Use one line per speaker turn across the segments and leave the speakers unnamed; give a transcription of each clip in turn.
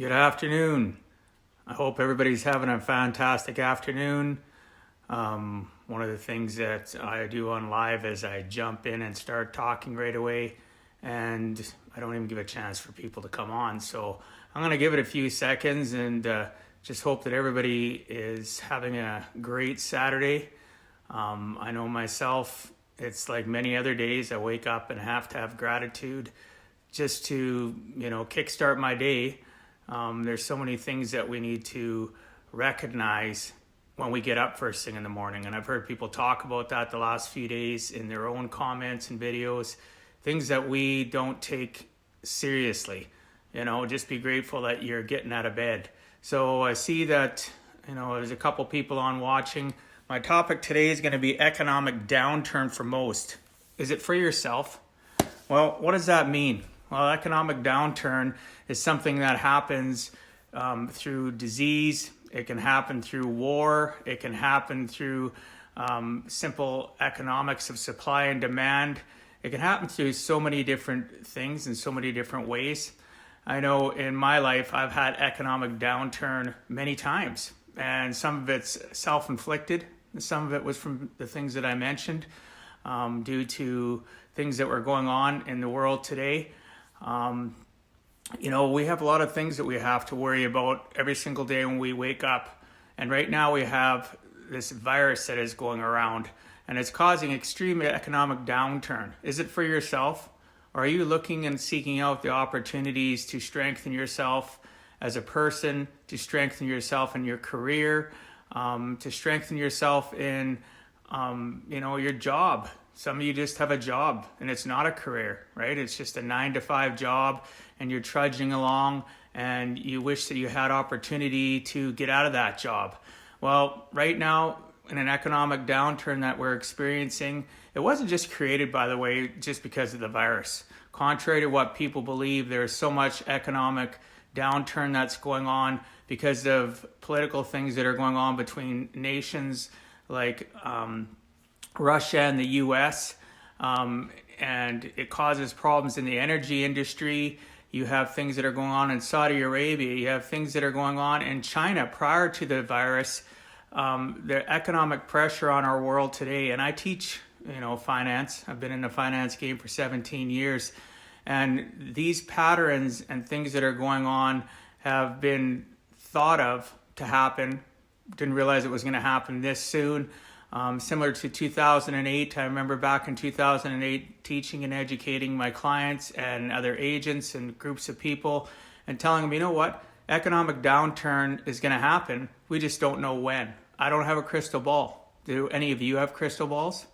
Good afternoon. I hope everybody's having a fantastic afternoon. One of the things that I do on live is I jump in and start talking right away, and I don't even give a chance for people to come on. So I'm going to give it a few seconds and just hope that everybody is having a great Saturday. I know myself, it's like many other days, I wake up and have to have gratitude just to, kickstart my day. There's so many things that we need to recognize when we get up first thing in the morning. And I've heard people talk about that the last few days in their own comments and videos, things that we don't take seriously. Just be grateful that you're getting out of bed. So I see that, there's a couple people on watching. My topic today is going to be economic downturn for most. Is it for yourself? Well, what does that mean? Well, economic downturn is something that happens through disease. It can happen through war. It can happen through simple economics of supply and demand. It can happen through so many different things in so many different ways. I know in my life, I've had economic downturn many times, and some of it's self-inflicted. Some of it was from the things that I mentioned due to things that were going on in the world today. We have a lot of things that we have to worry about every single day when we wake up. And right now we have this virus that is going around, and it's causing extreme economic downturn. Is it for yourself? Or are you looking and seeking out the opportunities to strengthen yourself as a person, to strengthen yourself in your career, to strengthen yourself in, your job? Some of you just have a job and it's not a career, right? It's just a 9-to-5 job and you're trudging along and you wish that you had opportunity to get out of that job. Well, right now in an economic downturn that we're experiencing, it wasn't just created, by the way, just because of the virus. Contrary to what people believe, there's so much economic downturn that's going on because of political things that are going on between nations like Russia and the US, and it causes problems in the energy industry. You have things that are going on in Saudi Arabia. You have things that are going on in China prior to the virus. The economic pressure on our world today, and I teach, finance. I've been in the finance game for 17 years, and these patterns and things that are going on have been thought of to happen. Didn't realize it was going to happen this soon. Similar to 2008, I remember back in 2008 teaching and educating my clients and other agents and groups of people and telling them, you know what, economic downturn is going to happen. We just don't know when. I don't have a crystal ball. Do any of you have crystal balls?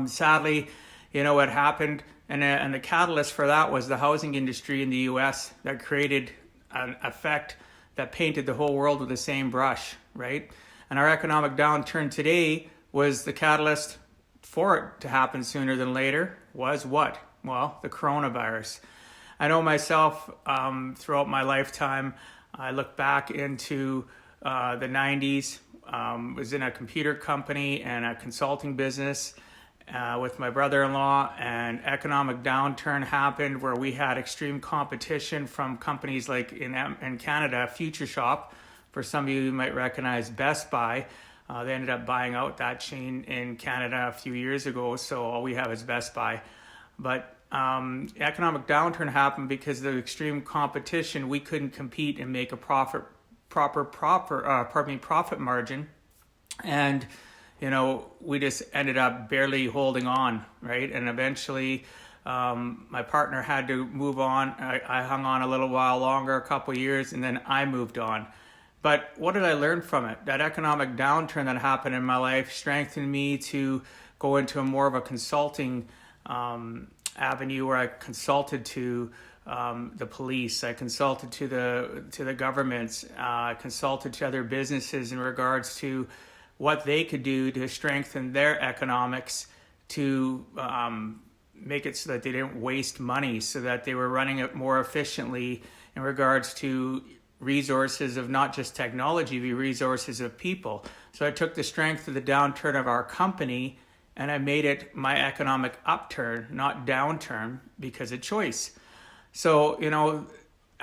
Sadly, what happened, and the catalyst for that was the housing industry in the US that created an effect that painted the whole world with the same brush, right? And our economic downturn today was the catalyst for it to happen sooner than later was what? Well, the coronavirus. I know myself, throughout my lifetime, I look back into the 90s, was in a computer company and a consulting business with my brother-in-law, and economic downturn happened where we had extreme competition from companies like in Canada, Future Shop. For some of you might recognize Best Buy. They ended up buying out that chain in Canada a few years ago, so all we have is Best Buy. But economic downturn happened because of the extreme competition. We couldn't compete and make a proper profit margin, and we just ended up barely holding on, right? And eventually, my partner had to move on. I hung on a little while longer, a couple years, and then I moved on. But what did I learn from it? That economic downturn that happened in my life strengthened me to go into a more of a consulting avenue where I consulted to the police, I consulted to the governments, I consulted to other businesses in regards to what they could do to strengthen their economics to make it so that they didn't waste money, so that they were running it more efficiently in regards to resources of not just technology, but resources of people. So I took the strength of the downturn of our company and I made it my economic upturn, not downturn, because of choice. So,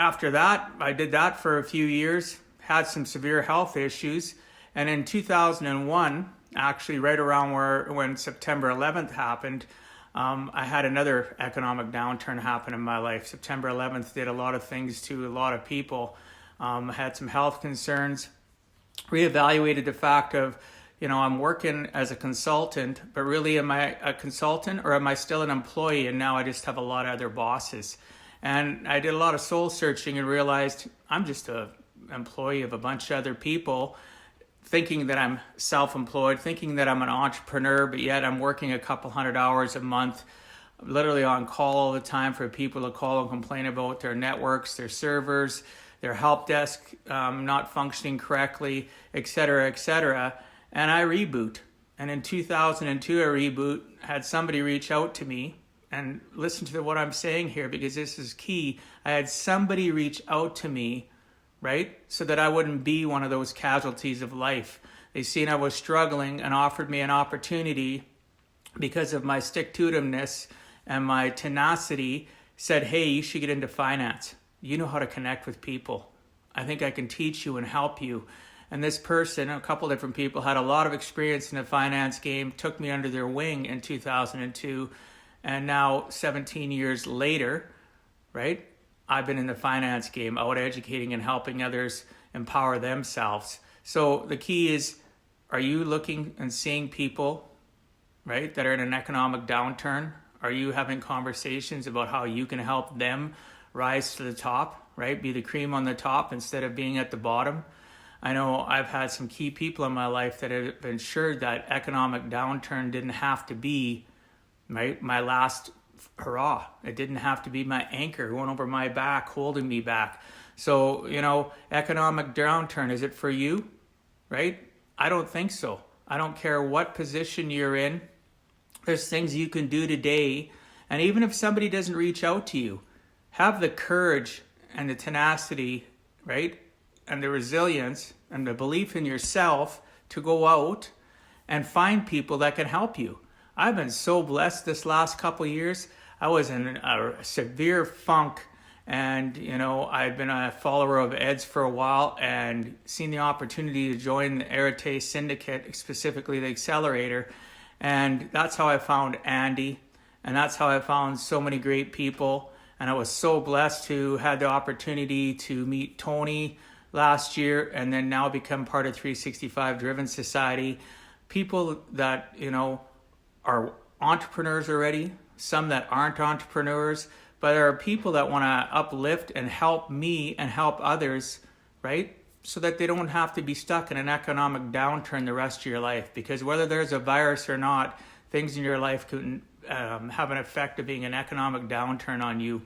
after that, I did that for a few years, had some severe health issues. And in 2001, actually right around when September 11th happened, I had another economic downturn happen in my life. September 11th did a lot of things to a lot of people. I had some health concerns, reevaluated the fact of, I'm working as a consultant, but really am I a consultant or am I still an employee? And now I just have a lot of other bosses. And I did a lot of soul searching and realized I'm just an employee of a bunch of other people, thinking that I'm self-employed, thinking that I'm an entrepreneur, but yet I'm working a couple hundred hours a month, literally on call all the time for people to call and complain about their networks, their servers, their help desk not functioning correctly, et cetera, et cetera. And I reboot. And in 2002, had somebody reach out to me, and listen to what I'm saying here because this is key. I had somebody reach out to me, right? So that I wouldn't be one of those casualties of life. They seen I was struggling and offered me an opportunity because of my stick-to-itiveness and my tenacity, said, hey, you should get into finance. You know how to connect with people. I think I can teach you and help you. And this person, a couple different people, had a lot of experience in the finance game, took me under their wing in 2002. And now 17 years later, right? I've been in the finance game, out educating and helping others empower themselves. So the key is, are you looking and seeing people, right, that are in an economic downturn? Are you having conversations about how you can help them rise to the top, right? Be the cream on the top instead of being at the bottom. I know I've had some key people in my life that have ensured that economic downturn didn't have to be, right, my last hurrah. It didn't have to be my anchor going over my back, holding me back. So, economic downturn, is it for you, right? I don't think so. I don't care what position you're in. There's things you can do today. And even if somebody doesn't reach out to you, have the courage and the tenacity, right? And the resilience and the belief in yourself to go out and find people that can help you. I've been so blessed this last couple of years. I was in a severe funk, and I'd been a follower of Ed's for a while and seen the opportunity to join the Arete Syndicate, specifically the Accelerator. And that's how I found Andy, and that's how I found so many great people. And I was so blessed to have the opportunity to meet Tony last year and then now become part of 365 Driven Society. People that, are entrepreneurs already, some that aren't entrepreneurs, but there are people that want to uplift and help me and help others, right? So that they don't have to be stuck in an economic downturn the rest of your life. Because whether there's a virus or not, things in your life can have an effect of being an economic downturn on you.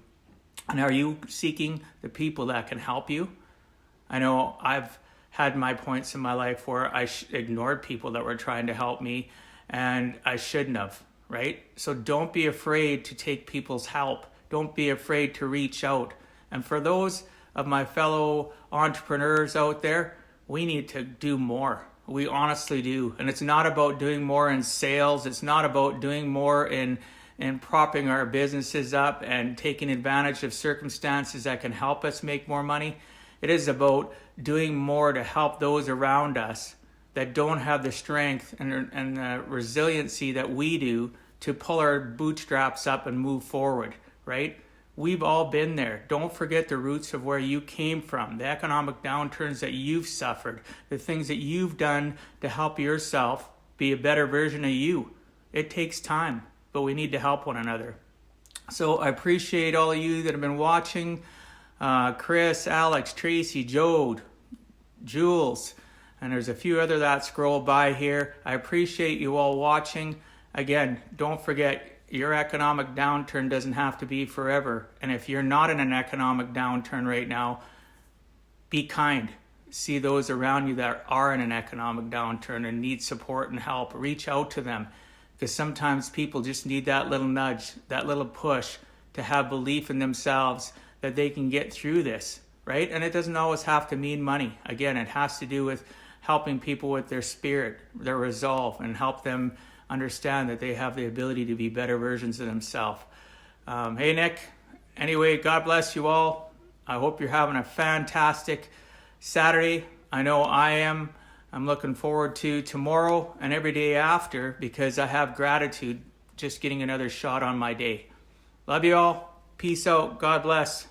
And are you seeking the people that can help you? I know I've had my points in my life where I ignored people that were trying to help me, and I shouldn't have, right? So don't be afraid to take people's help. Don't be afraid to reach out. And for those of my fellow entrepreneurs out there, we need to do more. We honestly do. And it's not about doing more in sales. It's not about doing more in propping our businesses up and taking advantage of circumstances that can help us make more money. It is about doing more to help those around us that don't have the strength and the resiliency that we do to pull our bootstraps up and move forward, right? We've all been there. Don't forget the roots of where you came from, the economic downturns that you've suffered, the things that you've done to help yourself be a better version of you. It takes time, but we need to help one another. So I appreciate all of you that have been watching. Chris, Alex, Tracy, Jode, Jules, and there's a few other that scroll by here. I appreciate you all watching. Again, don't forget, your economic downturn doesn't have to be forever. And if you're not in an economic downturn right now, be kind. See those around you that are in an economic downturn and need support and help. Reach out to them, because sometimes people just need that little nudge, that little push to have belief in themselves that they can get through this, right? And it doesn't always have to mean money. Again, it has to do with helping people with their spirit, their resolve, and help them understand that they have the ability to be better versions of themselves. Hey, Nick. Anyway, God bless you all. I hope you're having a fantastic Saturday. I know I am. I'm looking forward to tomorrow and every day after because I have gratitude just getting another shot on my day. Love you all. Peace out. God bless.